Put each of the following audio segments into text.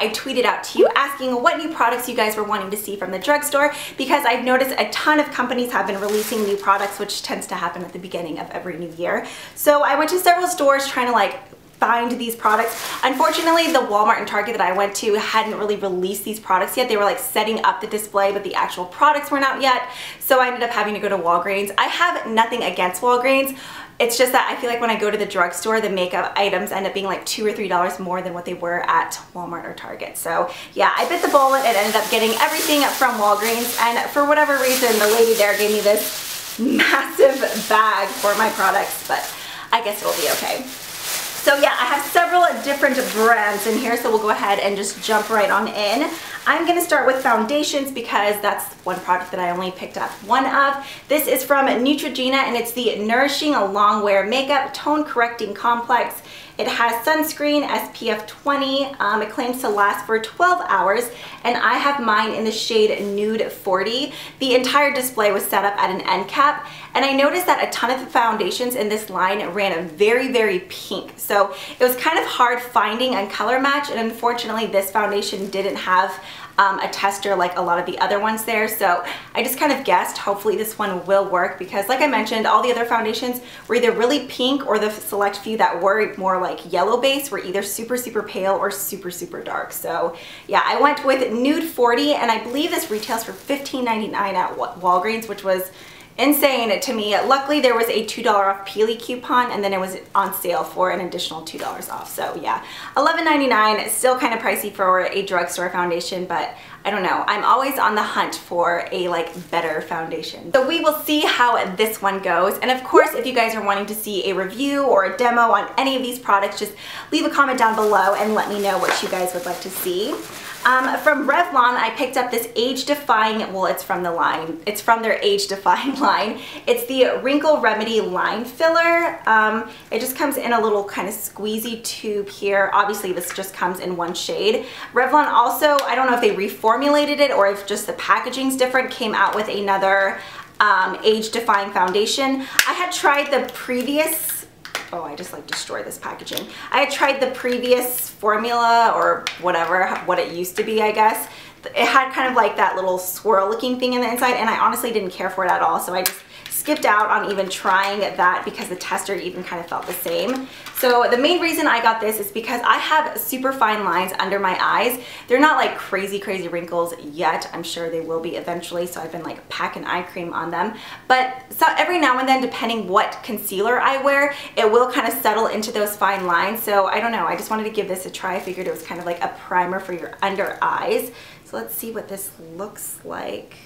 I tweeted out to you asking what new products you guys were wanting to see from the drugstore, because I've noticed a ton of companies have been releasing new products, which tends to happen at the beginning of every new year. So I went to several stores trying to like find these products. Unfortunately, the Walmart and Target that I went to hadn't really released these products yet. They were like setting up the display, but the actual products weren't out yet. So I ended up having to go to Walgreens. I have nothing against Walgreens. It's just that I feel like when I go to the drugstore, the makeup items end up being like $2 or $3 more than what they were at Walmart or Target. So yeah, I bit the bullet and ended up getting everything from Walgreens. And for whatever reason, the lady there gave me this massive bag for my products, but I guess it'll be okay. So yeah, I have several different brands in here, so we'll go ahead and just jump right on in. I'm going to start with foundations because that's one product that I only picked up one of. This is from Neutrogena and it's the Nourishing Long Wear Makeup Tone Correcting Complex. It has sunscreen, SPF 20, it claims to last for 12 hours, and I have mine in the shade Nude 40. The entire display was set up at an end cap, and I noticed that a ton of the foundations in this line ran a very pink. So it was kind of hard finding a color match, and unfortunately this foundation didn't have a tester like a lot of the other ones there, so I just kind of guessed hopefully this one will work, because like I mentioned, all the other foundations were either really pink, or the select few that were more like yellow base were either super pale or super dark. So yeah, I went with Nude 40, and I believe this retails for $15.99 at Walgreens, which was insane to me. Luckily there was a $2 off Peely coupon, and then it was on sale for an additional $2 off. So yeah, $11.99, still kind of pricey for a drugstore foundation, but I don't know, I'm always on the hunt for a like better foundation. So we will see how this one goes, and of course if you guys are wanting to see a review or a demo on any of these products, just leave a comment down below and let me know what you guys would like to see. From Revlon, I picked up this age-defying, well, it's from their age-defying line. It's the Wrinkle Remedy Line Filler. It just comes in a little kind of squeezy tube here. Obviously, this just comes in one shade. Revlon also, I don't know if they reformulated it or if just the packaging's different, came out with another age-defying foundation. I had tried the previous, oh, I just like destroyed this packaging. I had tried the previous formula, or whatever, what it used to be, I guess. It had kind of like that little swirl looking thing in the inside, and I honestly didn't care for it at all, so I just skipped out on even trying that because the tester even kind of felt the same. So the main reason I got this is because I have super fine lines under my eyes. They're not like crazy wrinkles yet. I'm sure they will be eventually, so I've been like packing eye cream on them. But so every now and then, depending what concealer I wear, it will kind of settle into those fine lines. So I don't know, I just wanted to give this a try. I figured it was kind of like a primer for your under eyes. So let's see what this looks like.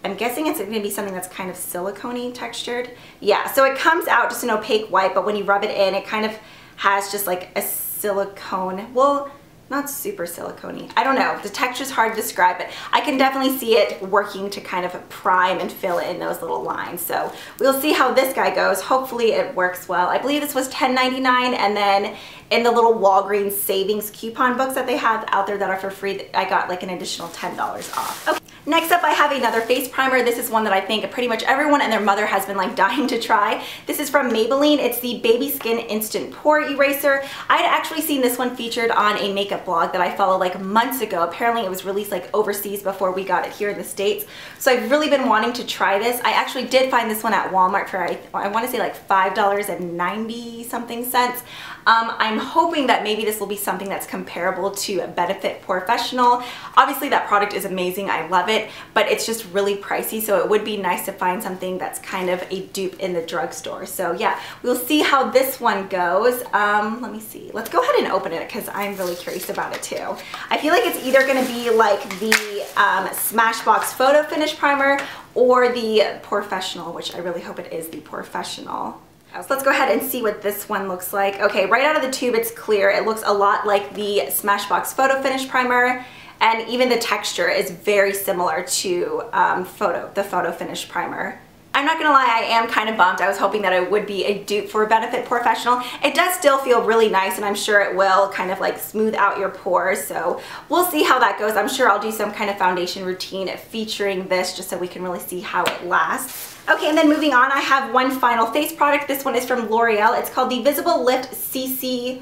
I'm guessing it's going to be something that's kind of silicone-y textured. Yeah, so it comes out just an opaque white, but when you rub it in, it kind of has just like a silicone, well, not super silicone-y. I don't know, the texture's hard to describe, but I can definitely see it working to kind of prime and fill in those little lines. So we'll see how this guy goes. Hopefully it works well. I believe this was $10.99, and then in the little Walgreens savings coupon books that they have out there that are for free, I got like an additional $10 off. Okay. Next up, I have another face primer. This is one that I think pretty much everyone and their mother has been like dying to try. This is from Maybelline. It's the Baby Skin Instant Pore Eraser. I had actually seen this one featured on a makeup blog that I followed like months ago. Apparently it was released like overseas before we got it here in the States. So I've really been wanting to try this. I actually did find this one at Walmart for I want to say like $5.90 something cents. I'm hoping that maybe this will be something that's comparable to Benefit Professional. Obviously that product is amazing, I love it, but it's just really pricey, so it would be nice to find something that's kind of a dupe in the drugstore. So yeah, we'll see how this one goes. Let me see. Let's go ahead and open it because I'm really curious about it too. I feel like it's either going to be like the Smashbox Photo Finish Primer or the Professional, which I really hope it is the Professional. So let's go ahead and see what this one looks like. Okay, right out of the tube it's clear. It looks a lot like the Smashbox Photo Finish Primer, and even the texture is very similar to the Photo Finish Primer. I'm not gonna lie, I am kind of bummed. I was hoping that it would be a dupe for Benefit Professional. It does still feel really nice, and I'm sure it will kind of like smooth out your pores, so we'll see how that goes. I'm sure I'll do some kind of foundation routine featuring this just so we can really see how it lasts. Okay, and then moving on, I have one final face product. This one is from L'Oreal. It's called the Visible Lift CC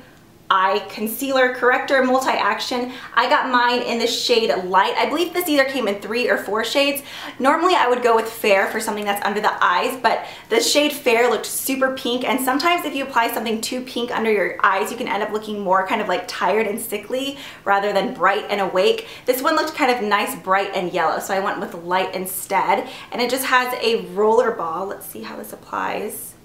eye concealer corrector multi-action. I got mine in the shade light. I believe this either came in 3 or 4 shades. Normally I would go with fair for something that's under the eyes, but the shade fair looked super pink, and sometimes if you apply something too pink under your eyes, you can end up looking more kind of like tired and sickly rather than bright and awake. This one looked kind of nice, bright and yellow, so I went with light instead, and it just has a roller ball. Let's see how this applies.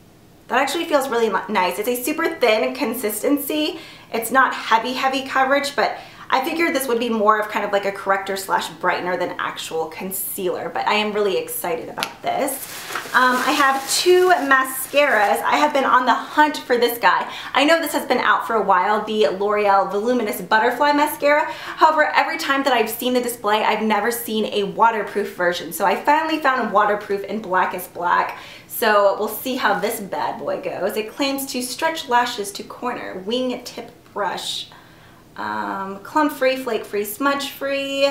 That actually feels really nice. It's a super thin consistency. It's not heavy coverage, but I figured this would be more of kind of like a corrector slash brightener than actual concealer, but I am really excited about this. I have 2 mascaras. I have been on the hunt for this guy. I know this has been out for a while, the L'Oreal Voluminous Butterfly Mascara. However, every time that I've seen the display, I've never seen a waterproof version. So I finally found a waterproof in Blackest Black. So we'll see how this bad boy goes. It claims to stretch lashes to corner, wing tip brush, clump free, flake free, smudge free.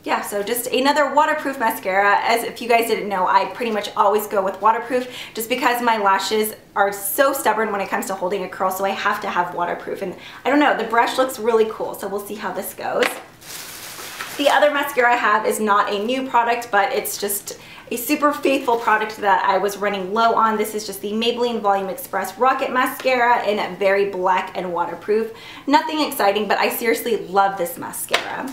Yeah, so just another waterproof mascara. As if you guys didn't know, I pretty much always go with waterproof just because my lashes are so stubborn when it comes to holding a curl, so I have to have waterproof. And I don't know, the brush looks really cool, so we'll see how this goes. The other mascara I have is not a new product, but it's just a super faithful product that I was running low on. This is just the Maybelline Volume Express Rocket Mascara in very black and waterproof. Nothing exciting, but I seriously love this mascara.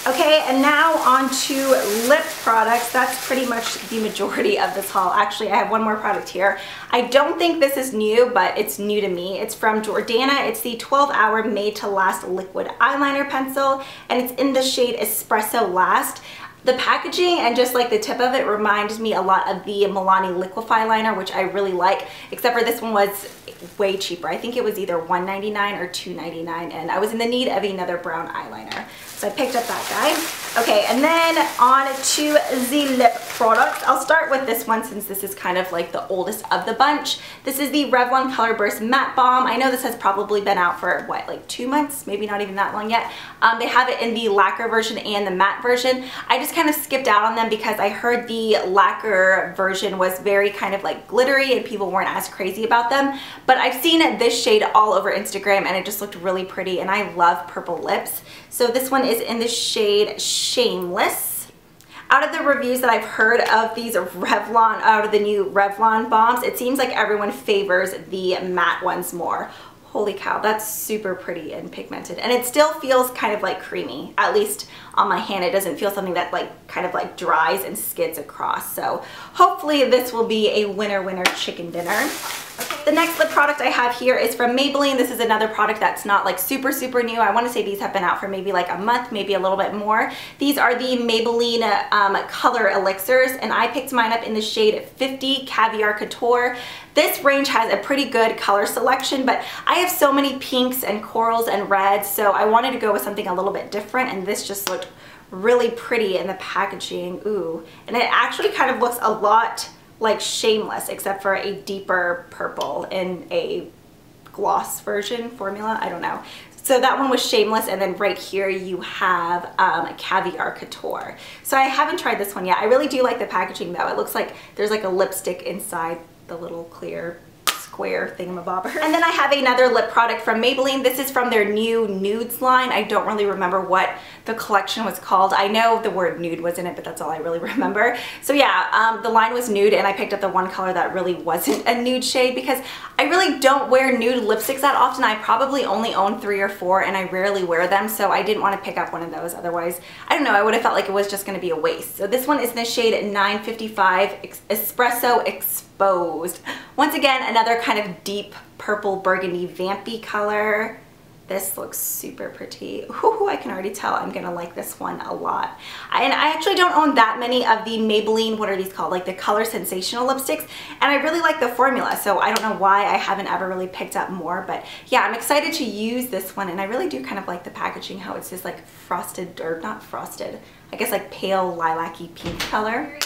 Okay, and now on to lip products. That's pretty much the majority of this haul. Actually, I have one more product here. I don't think this is new, but it's new to me. It's from Jordana. It's the 12-Hour Made to Last Liquid Eyeliner Pencil, and it's in the shade Espresso Last. The packaging and just like the tip of it reminds me a lot of the Milani Liquify liner, which I really like, except for this one was way cheaper. I think it was either $1.99 or $2.99, and I was in the need of another brown eyeliner. So I picked up that guy. Okay, and then on to the lip products. I'll start with this one since this is kind of like the oldest of the bunch. This is the Revlon Colorburst Matte Balm. I know this has probably been out for, what, like 2 months? Maybe not even that long yet. They have it in the lacquer version and the matte version. I just kind of skipped out on them because I heard the lacquer version was very kind of like glittery and people weren't as crazy about them. But I've seen this shade all over Instagram and it just looked really pretty, and I love purple lips. So this one is in the shade Shameless. Out of the reviews that I've heard of these Revlon, out of the new Revlon Bombs, it seems like everyone favors the matte ones more. Holy cow, that's super pretty and pigmented. And it still feels kind of like creamy, at least on my hand. It doesn't feel something that like kind of like dries and skids across. So hopefully this will be a winner chicken dinner. The next lip product I have here is from Maybelline. This is another product that's not like super new. I want to say these have been out for maybe like a month, maybe a little bit more. These are the Maybelline Color Elixirs, and I picked mine up in the shade 50 Caviar Couture. This range has a pretty good color selection, but I have so many pinks and corals and reds, so I wanted to go with something a little bit different, and this just looked really pretty in the packaging. Ooh, and it actually kind of looks a lot like Shameless, except for a deeper purple in a gloss version formula. I don't know. So that one was Shameless, and then right here you have Caviar Couture. So I haven't tried this one yet. I really do like the packaging though. It looks like there's like a lipstick inside the little clear square thingamabobber. And then I have another lip product from Maybelline. This is from their new Nudes line. I don't really remember what the collection was called. I know the word nude was in it, but that's all I really remember. So yeah, the line was nude, and I picked up the one color that really wasn't a nude shade because I really don't wear nude lipsticks that often. I probably only own 3 or 4, and I rarely wear them, so I didn't want to pick up one of those. Otherwise, I don't know, I would have felt like it was just going to be a waste. So this one is in the shade 955 Espresso Exposed. Once again, another kind of deep purple burgundy vampy color. This looks super pretty. Ooh, I can already tell I'm gonna like this one a lot. And I actually don't own that many of the Maybelline, what are these called? Like the Color Sensational lipsticks. And I really like the formula, so I don't know why I haven't ever really picked up more. But yeah, I'm excited to use this one, and I really do kind of like the packaging, how it's just like frosted, or not frosted, I guess like pale lilac-y pink color.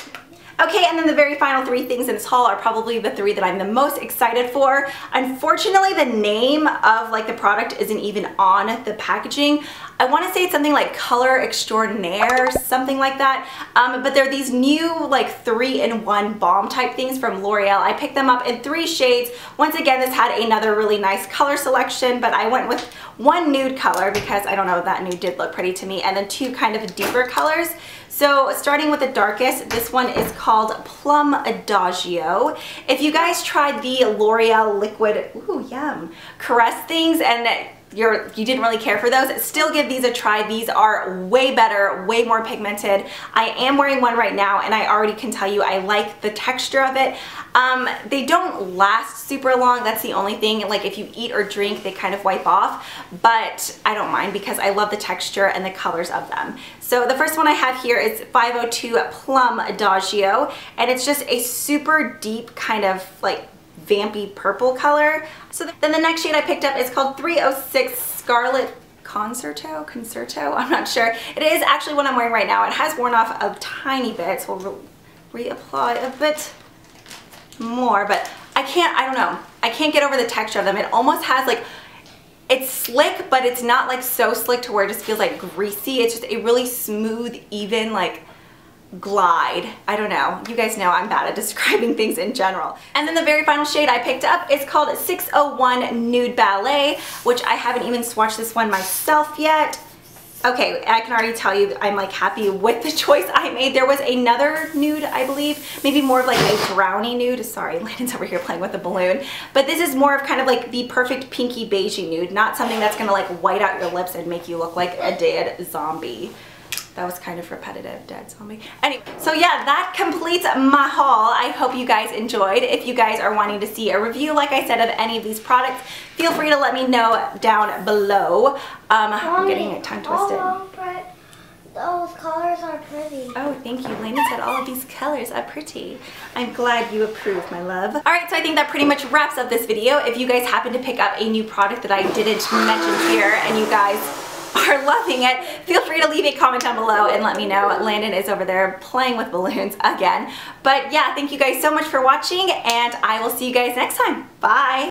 Okay, and then the very final three things in this haul are probably the three that I'm the most excited for. Unfortunately, the name of like the product isn't even on the packaging. I want to say it's something like Color Extraordinaire, something like that. But they're these new like 3-in-1 balm type things from L'Oreal. I picked them up in 3 shades. Once again, this had another really nice color selection, but I went with one nude color because I don't know, that nude did look pretty to me, and then 2 kind of deeper colors. So starting with the darkest, this one is called Plum Adagio. If you guys tried the L'Oreal liquid, ooh yum, caress things and you didn't really care for those, still give these a try. These are way better, way more pigmented. I am wearing one right now and I already can tell you I like the texture of it. They don't last super long, that's the only thing. Like if you eat or drink, they kind of wipe off, but I don't mind because I love the texture and the colors of them. So the first one I have here is 502 Plum Adagio, and it's just a super deep kind of like vampy purple color. So then the next shade I picked up is called 306 Scarlet Concerto, I'm not sure. It is actually what I'm wearing right now. It has worn off a tiny bit, so we'll reapply a bit more, but I don't know. I can't get over the texture of them. It almost has like, it's slick, but it's not like so slick to where it just feels like greasy. It's just a really smooth, even like glide. I don't know. You guys know I'm bad at describing things in general. And then the very final shade I picked up is called 601 Nude Ballet, which I haven't even swatched this one myself yet. Okay, I can already tell you I'm like happy with the choice I made. There was another nude, I believe, maybe more of like a brownie nude. Sorry, Landon's over here playing with a balloon. But this is more of kind of like the perfect pinky beigey nude, not something that's gonna like white out your lips and make you look like a dead zombie. That was kind of repetitive, dead zombie. Anyway, so yeah, that completes my haul. I hope you guys enjoyed. If you guys are wanting to see a review, like I said, of any of these products, feel free to let me know down below. I'm getting it tongue twisted. Those colors are pretty. Oh, thank you. Landon said all of these colors are pretty. I'm glad you approve, my love. Alright, so I think that pretty much wraps up this video. If you guys happen to pick up a new product that I didn't mention here and you guys are loving it, feel free to leave a comment down below and let me know. Landon is over there playing with balloons again. But yeah, thank you guys so much for watching, and I will see you guys next time. Bye!